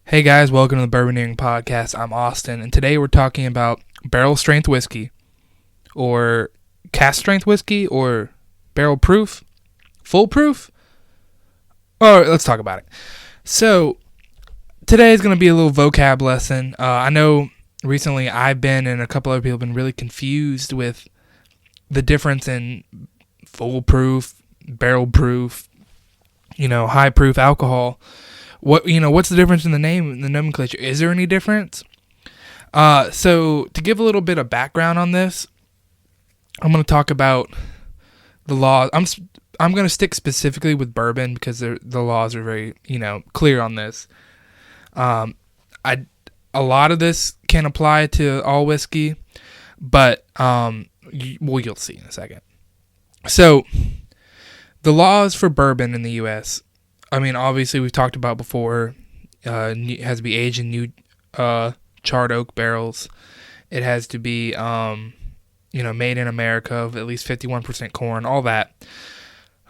Hey guys, welcome to the Bourboneering podcast. I'm Austin, and today we're talking about barrel strength whiskey, or cask strength whiskey, or barrel proof, full proof. Alright, let's talk about it. So, today is going to be a little vocab lesson. I know recently I've been, and a couple other people have been really confused with the difference in full proof, barrel proof, high proof alcohol. What's the difference in the name and the nomenclature? Is there any difference? So to give a little bit of background on this, I'm going to talk about the laws. I'm going to stick specifically with bourbon because the laws are very, clear on this. A lot of this can apply to all whiskey, but you'll see in a second. So the laws for bourbon in the U.S., obviously we've talked about before, it has to be aged in new charred oak barrels. It has to be, made in America of at least 51% corn, all that.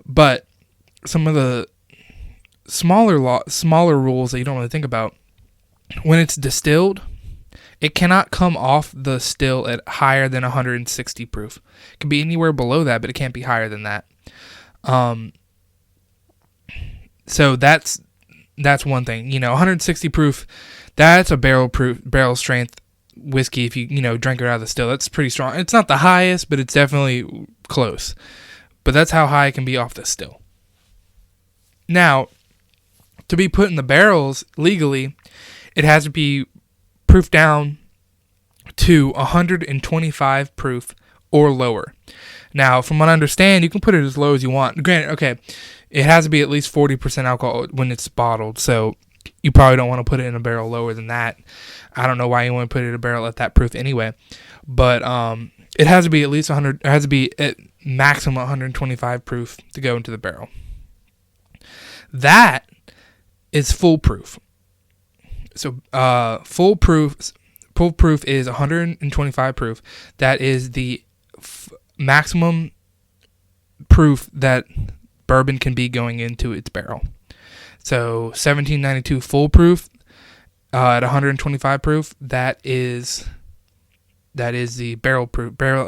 But some of the smaller rules that you don't really think about, when it's distilled, it cannot come off the still at higher than 160 proof. It can be anywhere below that, but it can't be higher than that. So that's one thing. 160 proof, that's a barrel strength whiskey. If you drink it out of the still, that's pretty strong. It's not the highest, but it's definitely close. But that's how high it can be off the still. Now, to be put in the barrels legally, it has to be proofed down to 125 proof or lower. Now, from what I understand, you can put it as low as you want. Granted, okay, it has to be at least 40% alcohol when it's bottled, so you probably don't want to put it in a barrel lower than that. I don't know why you want to put it in a barrel at that proof anyway, but it has to be at least 100. It has to be at maximum 125 proof to go into the barrel. That is foolproof. So foolproof is 125 proof. That is the maximum proof that bourbon can be going into its barrel. So 1792 full proof at 125 proof, that is the barrel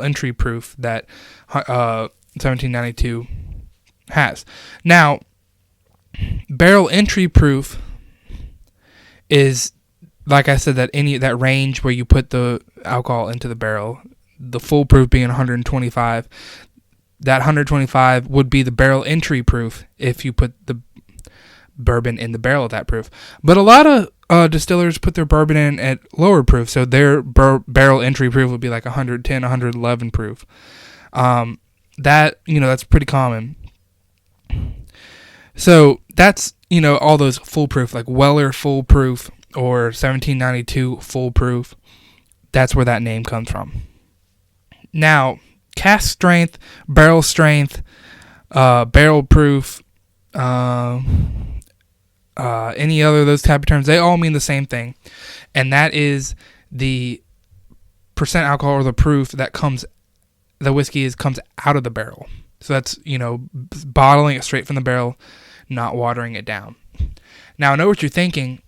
entry proof that 1792 has. Now, barrel entry proof is, like I said, that range where you put the alcohol into the barrel. The full proof being 125. That 125 would be the barrel entry proof if you put the bourbon in the barrel at that proof. But a lot of distillers put their bourbon in at lower proof, so their barrel entry proof would be like 110, 111 proof. That's pretty common. So that's, all those full proof, like Weller full proof or 1792 full proof. That's where that name comes from. Now, cask strength, barrel strength, barrel proof, any other of those type of terms, they all mean the same thing. And that is the percent alcohol or the proof that comes out of the barrel. So that's, bottling it straight from the barrel, not watering it down. Now, I know what you're thinking.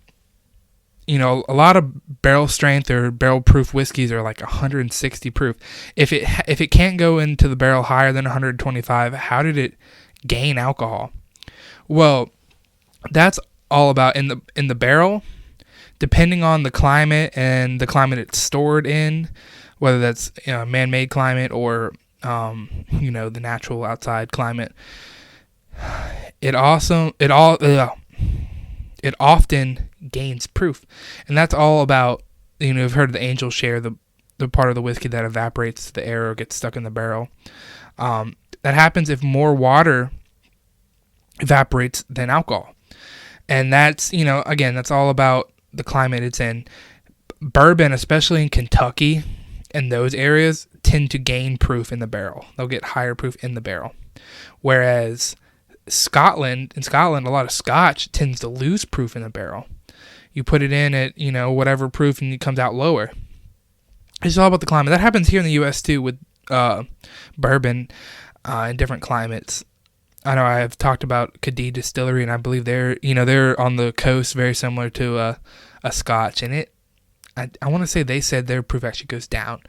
A lot of barrel strength or barrel proof whiskeys are like 160 proof. If it can't go into the barrel higher than 125, how did it gain alcohol? Well, that's all about in the barrel, depending on the climate and the climate it's stored in, whether that's man-made climate or the natural outside climate. It often gains proof, and that's all about, you've heard of the angel share, the part of the whiskey that evaporates to the air or gets stuck in the barrel. That happens if more water evaporates than alcohol, and that's that's all about the climate it's in. Bourbon, especially in Kentucky and those areas, tend to gain proof in the barrel. They'll get higher proof in the barrel, whereas in Scotland, a lot of Scotch tends to lose proof in the barrel. You put it in at, whatever proof, and it comes out lower. It's all about the climate. That happens here in the U.S. too with bourbon in different climates. I know I have talked about Cadiz Distillery, and I believe they're on the coast, very similar to a Scotch. And I want to say they said their proof actually goes down,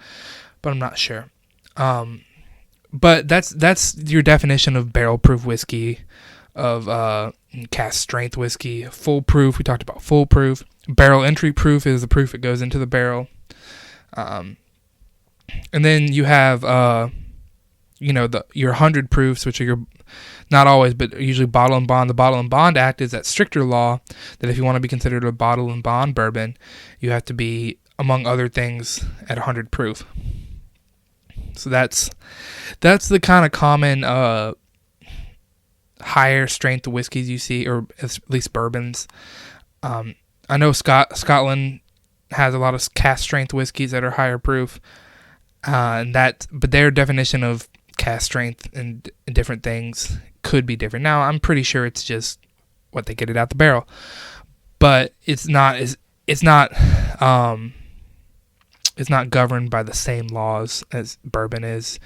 but I'm not sure. But that's your definition of barrel proof whiskey, of cask strength whiskey. Full proof, we talked about full proof. Barrel entry proof is the proof that goes into the barrel. And then you have your 100 proofs, which are your, not always, but usually bottle and bond. The Bottle and Bond Act is that stricter law that if you want to be considered a bottle and bond bourbon, you have to be, among other things, at 100 proof. So that's the kind of common higher strength whiskeys you see, or at least bourbons. I know Scotland has a lot of cask strength whiskeys that are higher proof, but their definition of cask strength and different things could be different. Now, I'm pretty sure it's just what they get it out the barrel, but it's not governed by the same laws as bourbon is.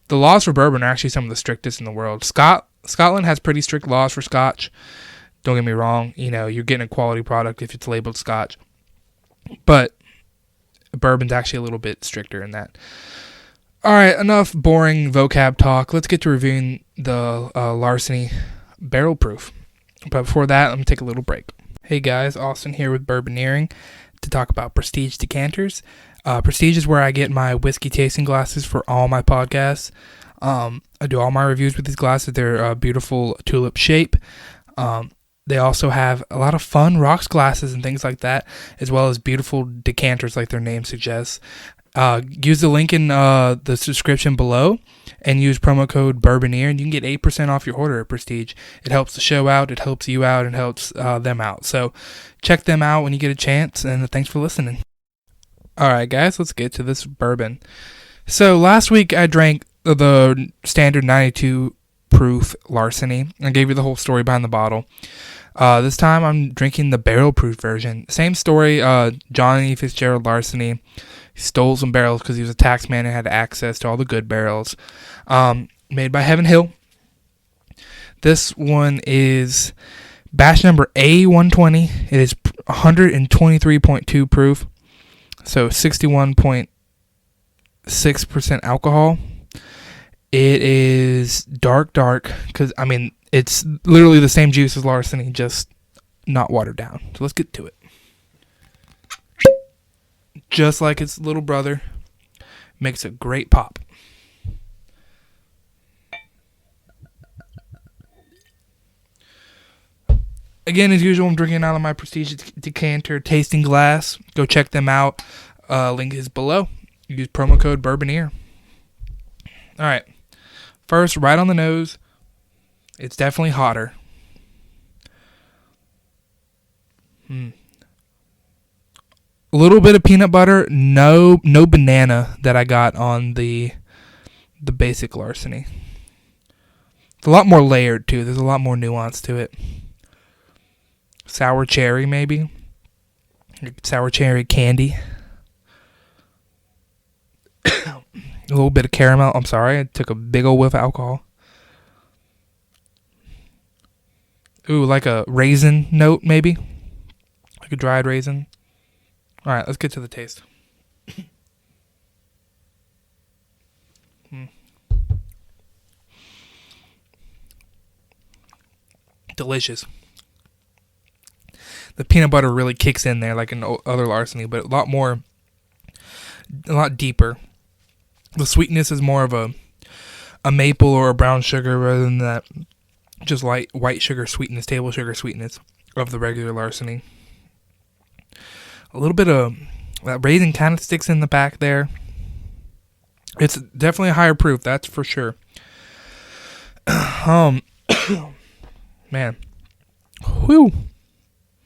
The laws for bourbon are actually some of the strictest in the world. Scotland has pretty strict laws for Scotch. Don't get me wrong, you're getting a quality product if it's labeled Scotch, but bourbon's actually a little bit stricter in that. All right, enough boring vocab talk. Let's get to reviewing the Larceny Barrel Proof. But before that, let me take a little break. Hey guys, Austin here with Bourboneering to talk about Prestige decanters. Prestige is where I get my whiskey tasting glasses for all my podcasts. I do all my reviews with these glasses. They're a beautiful tulip shape. They also have a lot of fun rocks glasses and things like that, as well as beautiful decanters like their name suggests. Use the link in the description below and use promo code Bourboneer, and you can get 8% off your order at Prestige. It helps the show out, it helps you out, and helps them out. So check them out when you get a chance, and thanks for listening. Alright guys, let's get to this bourbon. So last week I drank the standard 92 proof Larceny. I gave you the whole story behind the bottle. This time I'm drinking the barrel proof version. Same story, Johnny Fitzgerald Larceny stole some barrels because he was a tax man and had access to all the good barrels. Made by Heaven Hill. This one is batch number A120. It is 123.2 proof, so 61.6% alcohol. It is dark, because, it's literally the same juice as Larceny, just not watered down. So let's get to it. Just like its little brother, makes a great pop. Again, as usual, I'm drinking out of my Prestige decanter tasting glass. Go check them out. Link is below. Use promo code Bourboneer. All right. First, right on the nose, it's definitely hotter. A little bit of peanut butter, no banana that I got on the basic Larceny. It's a lot more layered too. There's a lot more nuance to it. Sour cherry maybe. Sour cherry candy. A little bit of caramel. I'm sorry, I took a big old whiff of alcohol. Ooh, like a raisin note maybe. Like a dried raisin. Alright, let's get to the taste. Delicious. The peanut butter really kicks in there like in other Larceny, but a lot deeper. The sweetness is more of a maple or a brown sugar rather than that just light white sugar sweetness, table sugar sweetness of the regular Larceny. A little bit of that raisin kind of sticks in the back there. It's definitely a higher proof, that's for sure. Man. Whew.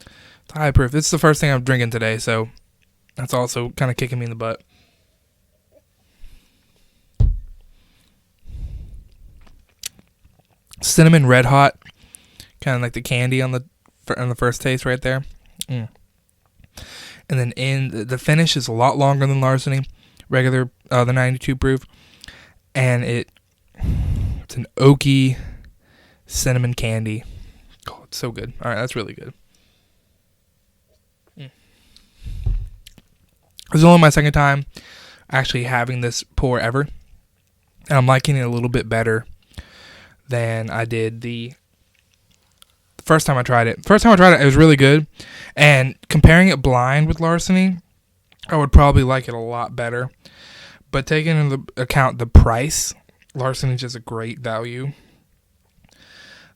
It's high proof. This is the first thing I'm drinking today, so that's also kind of kicking me in the butt. Cinnamon red hot, kind of like the candy on the first taste right there. And then the finish is a lot longer than Larceny, regular the 92 proof, and it's an oaky cinnamon candy. Oh, it's so good. All right, that's really good. This is only my second time actually having this pour ever, and I'm liking it a little bit better than I did the first time I tried it. First time I tried it, it was really good, and comparing it blind with Larceny, I would probably like it a lot better. But taking into account the price, Larceny is just a great value.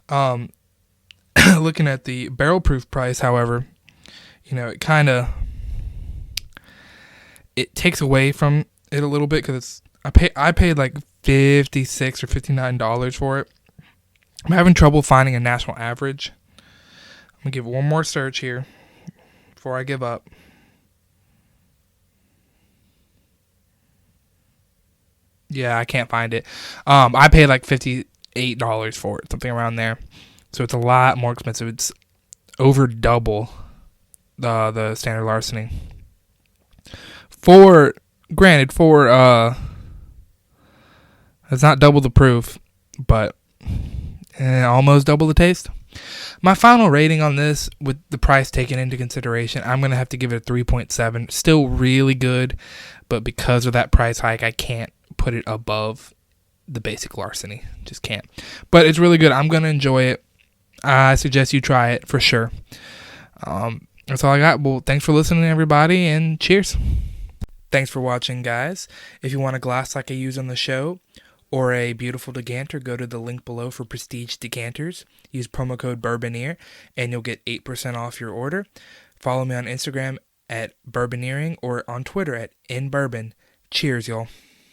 Looking at the barrel proof price, however, it takes away from it a little bit because I paid like $56 or $59 for it. I'm having trouble finding a national average. I'm gonna give it one more search here before I give up. Yeah, I can't find it. I paid like $58 for it, something around there. So it's a lot more expensive. It's over double the standard Larceny. Granted, it's not double the proof, but almost double the taste. My final rating on this, with the price taken into consideration, I'm going to have to give it a 3.7. Still really good, but because of that price hike, I can't put it above the basic Larceny. Just can't. But it's really good. I'm going to enjoy it. I suggest you try it for sure. That's all I got. Well, thanks for listening, everybody, and cheers. Thanks for watching, guys. If you want a glass like I use on the show or a beautiful decanter, go to the link below for Prestige Decanters. Use promo code Bourboneer, and you'll get 8% off your order. Follow me on Instagram at Bourboneering or on Twitter at InBourbon. Cheers, y'all.